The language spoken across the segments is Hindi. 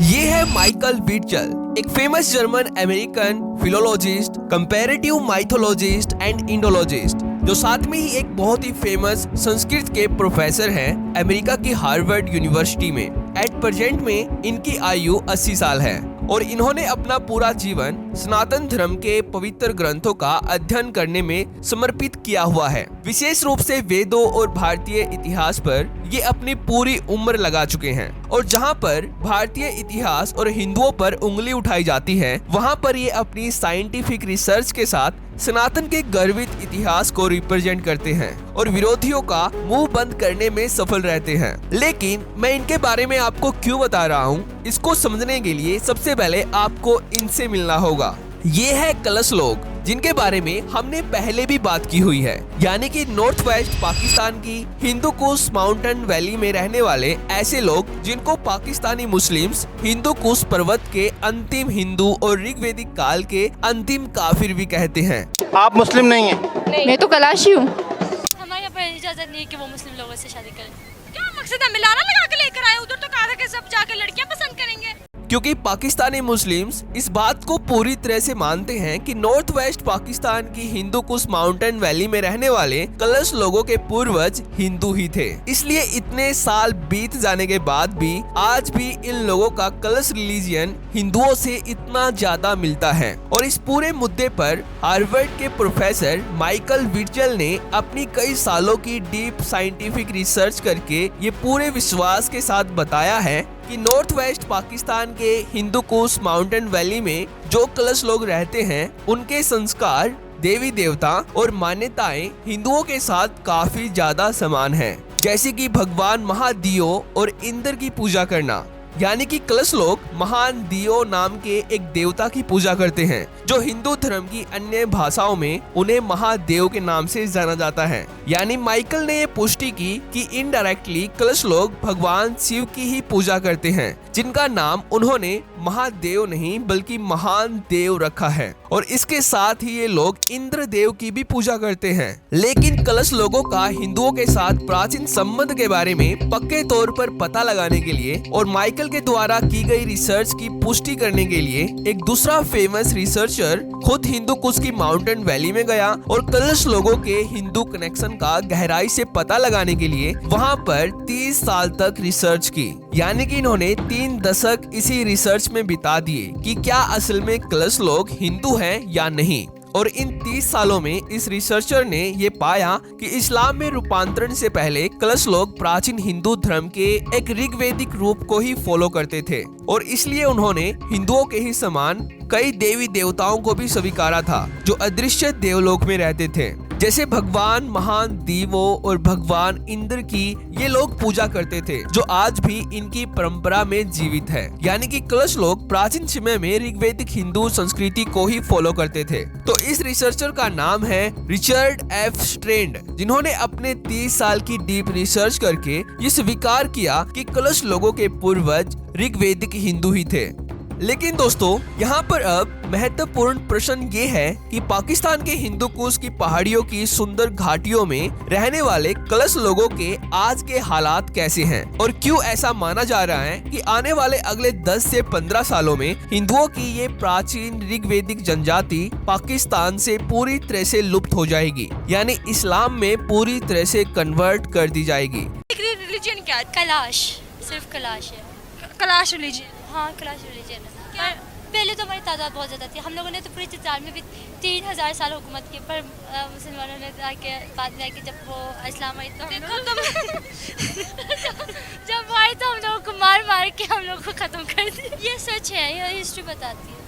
ये है माइकल विट्ज़ल, एक famous German American philologist, comparative mythologist and Indologist, जो साथ में ही एक बहुत ही फेमस संस्कृत के प्रोफेसर हैं अमेरिका की हार्वर्ड यूनिवर्सिटी में। एट प्रेजेंट में इनकी आयु 80 साल है और इन्होंने अपना पूरा जीवन सनातन धर्म के पवित्र ग्रंथों का अध्ययन करने में समर्पित किया हुआ है। विशेष रूप से वेदों और भारतीय इतिहास पर ये अपनी पूरी उम्र लगा चुके हैं और जहाँ पर भारतीय इतिहास और हिंदुओं पर उंगली उठाई जाती है, वहाँ पर ये अपनी साइंटिफिक रिसर्च के साथ सनातन के गर्वित इतिहास को रिप्रेजेंट करते हैं और विरोधियों का मुंह बंद करने में सफल रहते हैं। लेकिन मैं इनके बारे में आपको क्यों बता रहा हूँ, इसको समझने के लिए सबसे पहले आपको इनसे मिलना होगा। ये है कलश लोग, जिनके बारे में हमने पहले भी बात की हुई है, यानी कि नॉर्थ वेस्ट पाकिस्तान की हिंदू कुश माउंटेन वैली में रहने वाले ऐसे लोग जिनको पाकिस्तानी मुस्लिम्स हिंदू कुश पर्वत के अंतिम हिंदू और ऋग्वेदिक काल के अंतिम काफिर भी कहते हैं। आप मुस्लिम नहीं हैं? नहीं। मैं तो कलाशी हूँ। हमारे यहाँ पर इजाजत नहीं है कि वो मुस्लिम लोगों से शादी करें। क्या मकसद है, मिलाना लगा के लेकर आए? उधर तो कहा था कि सब जाके लड़कियां पसंद करेंगे। क्योंकि पाकिस्तानी मुस्लिम्स इस बात को पूरी तरह से मानते हैं कि नॉर्थ वेस्ट पाकिस्तान की हिंदू कुश माउंटेन वैली में रहने वाले कलश लोगों के पूर्वज हिंदू ही थे। इसलिए इतने साल बीत जाने के बाद भी आज भी इन लोगों का कलश रिलीजियन हिंदुओं से इतना ज्यादा मिलता है। और इस पूरे मुद्दे पर हार्वर्ड के प्रोफेसर माइकल विट्ज़ल ने अपनी कई सालों की डीप साइंटिफिक रिसर्च करके ये पूरे विश्वास के साथ बताया है कि नॉर्थ वेस्ट पाकिस्तान के हिंदू कुश माउंटेन वैली में जो कलश लोग रहते हैं, उनके संस्कार, देवी देवता और मान्यताएं हिंदुओं के साथ काफी ज्यादा समान हैं, जैसे कि भगवान महादियो और इंद्र की पूजा करना। यानी कि कलश लोग महान दियो नाम के एक देवता की पूजा करते हैं, जो हिंदू धर्म की अन्य भाषाओं में उन्हें महादेव के नाम से जाना जाता है। यानी माइकल ने ये पुष्टि की कि इनडायरेक्टली कलश लोग भगवान शिव की ही पूजा करते हैं, जिनका नाम उन्होंने महादेव नहीं बल्कि महान देव रखा है। और इसके साथ ही ये लोग इंद्र देव की भी पूजा करते हैं। लेकिन कलश लोगों का हिंदुओं के साथ प्राचीन संबंध के बारे में पक्के तौर पर पता लगाने के लिए और माइकल के द्वारा की गई रिसर्च की पुष्टि करने के लिए एक दूसरा फेमस रिसर्चर खुद हिंदू कुश की माउंटेन वैली में गया और कलश लोगों के हिंदू कनेक्शन का गहराई से पता लगाने के लिए वहां पर 30 साल तक रिसर्च की। यानी कि इन्होंने 3 दशक इसी रिसर्च में बिता दिए कि क्या असल में कलश लोग हिंदू हैं या नहीं। और इन 30 सालों में इस रिसर्चर ने ये पाया कि इस्लाम में रूपांतरण से पहले कलश लोग प्राचीन हिंदू धर्म के एक ऋग्वेदिक रूप को ही फॉलो करते थे और इसलिए उन्होंने हिंदुओं के ही समान कई देवी देवताओं को भी स्वीकारा था, जो अदृश्य देवलोक में रहते थे, जैसे भगवान महान देवों और भगवान इंद्र की ये लोग पूजा करते थे, जो आज भी इनकी परंपरा में जीवित है। यानी कि कलश लोग प्राचीन समय में ऋग्वेदिक हिंदू संस्कृति को ही फॉलो करते थे। तो इस रिसर्चर का नाम है रिचर्ड एफ स्ट्रैंड, जिन्होंने अपने 30 साल की डीप रिसर्च करके ये स्वीकार किया कि कलश लोगों के पूर्वज ऋग्वेदिक हिंदू ही थे। लेकिन दोस्तों, यहाँ पर अब महत्वपूर्ण प्रश्न ये है कि पाकिस्तान के हिंदू कुश की पहाड़ियों की सुंदर घाटियों में रहने वाले कलश लोगों के आज के हालात कैसे हैं और क्यों ऐसा माना जा रहा है कि आने वाले अगले 10 से 15 सालों में हिंदुओं की ये प्राचीन ऋग्वेदिक जनजाति पाकिस्तान से पूरी तरह से लुप्त हो जाएगी, यानी इस्लाम में पूरी तरह से कन्वर्ट कर दी जाएगी। रिलीजन क्या है? कलाश, सिर्फ कलाश है। कलाश रिलीजन? हाँ, कलाश रिलीजन है। पहले तो हमारी तादाद बहुत ज़्यादा थी। हम लोगों ने तो पूरी चित्राल में भी 3000 साल हुकूमत की, पर मुसलमानों ने आके बाद में आके जब वो इस्लाम आई तो जब वो आई तो हम लोगों को मार मार के हम लोगों को ख़त्म कर दिया। ये सच है, ये हिस्ट्री बताती है।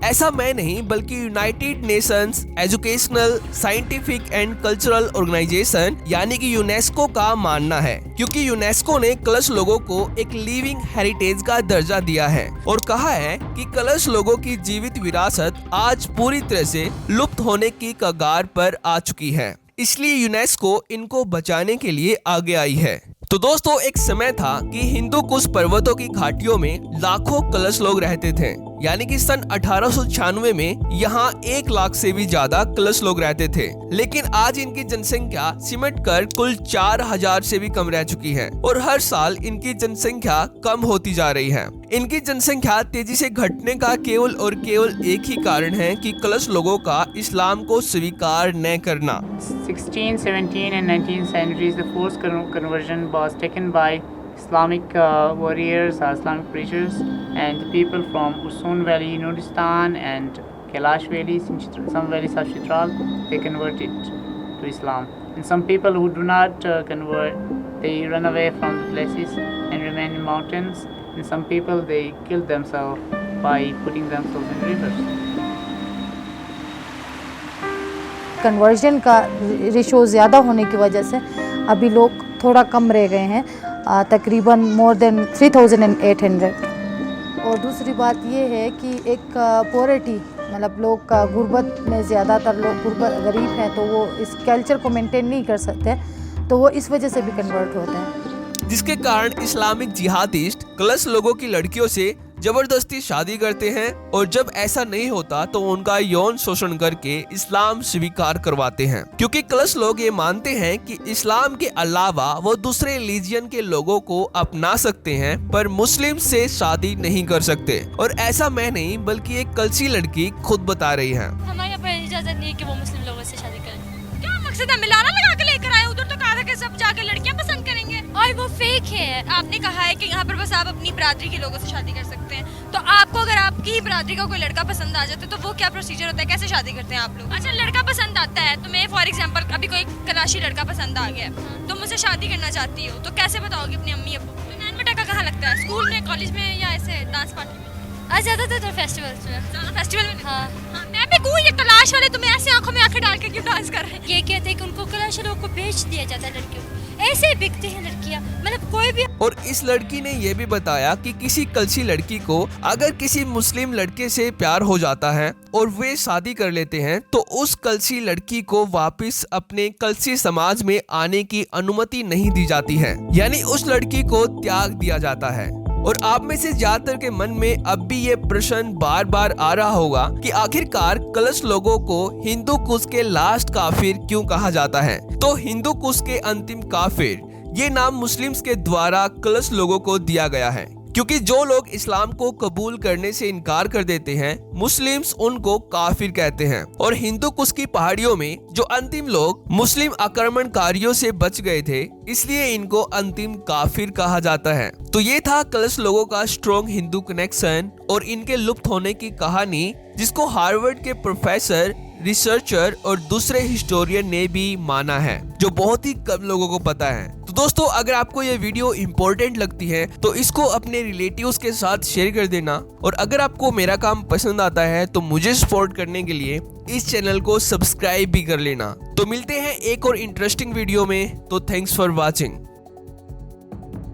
ऐसा मैं नहीं बल्कि United Nations educational, scientific and cultural organisation यानी कि यूनेस्को का मानना है, क्योंकि यूनेस्को ने कलश लोगों को एक लिविंग हेरिटेज का दर्जा दिया है और कहा है कि कलश लोगों की जीवित विरासत आज पूरी तरह से लुप्त होने की कगार पर आ चुकी है। इसलिए यूनेस्को इनको बचाने के लिए आगे आई है। तो दोस्तों, एक समय था कि हिंदू कुश पर्वतों की घाटियों में लाखों कलश लोग रहते थे। यानी कि सन 1896 में यहाँ 1 लाख से भी ज्यादा कलश लोग रहते थे, लेकिन आज इनकी जनसंख्या सिमटकर कुल 4000 से भी कम रह चुकी है और हर साल इनकी जनसंख्या कम होती जा रही है। इनकी जनसंख्या तेजी से घटने का केवल और केवल एक ही कारण है कि कलश लोगों का इस्लाम को स्वीकार न करना। 16th, 17th and 19th centuries, the forced conversion was taken by Islamic warriors, Islamic preachers, and the people from Usun Valley, Nurdistan, and Kailash valleys, some valleys of Chitral, they converted to Islam. And some people who do not convert, they run away from the places and remain in mountains. And some people, they kill themselves by putting themselves in rivers. Conversion का रेशो ज़्यादा होने की वजह से अभी लोग थोड़ा कम रह गए हैं, तकरीबन मोर देन 3800। और दूसरी बात ये है कि एक पॉवर्टी, मतलब लोग का गुर्बत में ज़्यादातर लोग गरीब हैं, तो वो इस कल्चर को मेंटेन नहीं कर सकते, तो वो इस वजह से भी कन्वर्ट होते हैं, जिसके कारण इस्लामिक जिहादिस्ट कलश लोगों की लड़कियों से जबरदस्ती शादी करते हैं और जब ऐसा नहीं होता तो उनका यौन शोषण करके इस्लाम स्वीकार करवाते हैं, क्योंकि कलश लोग ये मानते हैं कि इस्लाम के अलावा वो दूसरे रिलीजियन के लोगों को अपना सकते हैं पर मुस्लिम से शादी नहीं कर सकते। और ऐसा मैं नहीं बल्कि एक कलसी लड़की खुद बता रही है। हमारे यहाँ पर इजाजत नहीं है कि वो मुस्लिम लोगों से शादी करें। क्या मकसद है? मिलाना लगा के लेकर आए, उधर तो कहा था कि सब जाके लड़कियां पसंद करेंगे और वो फेक है। आपने कहा है कि यहाँ पर बस आप अपनी बरादरी के लोगों से शादी कर सकते हैं, तो आपको अगर आपकी ही बरादरी का कोई लड़का पसंद आ जाता है तो वो क्या प्रोसीजर होता है, कैसे शादी करते हैं आप लोग? अच्छा, लड़का पसंद आता है तुम्हें, फॉर एग्जांपल अभी कोई कलाशी लड़का पसंद आ गया, तुम मुझसे शादी करना चाहती हो, तो कैसे बताओगे अपनी अम्मी अब्बू? तो नैन बेटा का कहाँ लगता है, स्कूल में, कॉलेज में, या ऐसे डांस पार्टी में? ज़्यादातर फेस्टिवल्स में। फेस्टिवल में? हाँ। मैं भी कहूँ ये कलाश वाले तुम्हें ऐसे आंखों में आंखें डाल के क्यों डांस कर रहे हैं? ये कहते हैं कि उनको कलाश लोगों को बेच दिया जाता है, लड़कियों को ऐसे बिकते हैं लड़कियां, मतलब कोई भी। और इस लड़की ने ये भी बताया कि किसी कलसी लड़की को अगर किसी मुस्लिम लड़के से प्यार हो जाता है और वे शादी कर लेते हैं तो उस कलसी लड़की को वापस अपने कलसी समाज में आने की अनुमति नहीं दी जाती है, यानी उस लड़की को त्याग दिया जाता है। और आप में से ज्यादातर के मन में अब भी ये प्रश्न बार बार आ रहा होगा कि आखिरकार कलश लोगों को हिंदू कुश के लास्ट काफिर क्यों कहा जाता है। तो हिंदू कुश के अंतिम काफिर ये नाम मुस्लिम्स के द्वारा कलश लोगों को दिया गया है, क्योंकि जो लोग इस्लाम को कबूल करने से इनकार कर देते हैं मुस्लिम्स उनको काफिर कहते हैं। और हिंदू कुश की पहाड़ियों में जो अंतिम लोग मुस्लिम आक्रमणकारियों से बच गए थे इसलिए इनको अंतिम काफिर कहा जाता है। तो ये था कलश लोगों का स्ट्रॉन्ग हिंदू कनेक्शन और इनके लुप्त होने की कहानी, जिसको हार्वर्ड के प्रोफेसर, रिसर्चर और दूसरे हिस्टोरियन ने भी माना है, जो बहुत ही कम लोगों को पता है। तो दोस्तों, अगर आपको ये वीडियो इम्पोर्टेंट लगती है तो इसको अपने रिलेटिव्स के साथ शेयर कर देना, और अगर आपको मेरा काम पसंद आता है तो मुझे सपोर्ट करने के लिए इस चैनल को सब्सक्राइब भी कर लेना। तो मिलते हैं एक और इंटरेस्टिंग वीडियो में, तो थैंक्स फॉर वॉचिंग।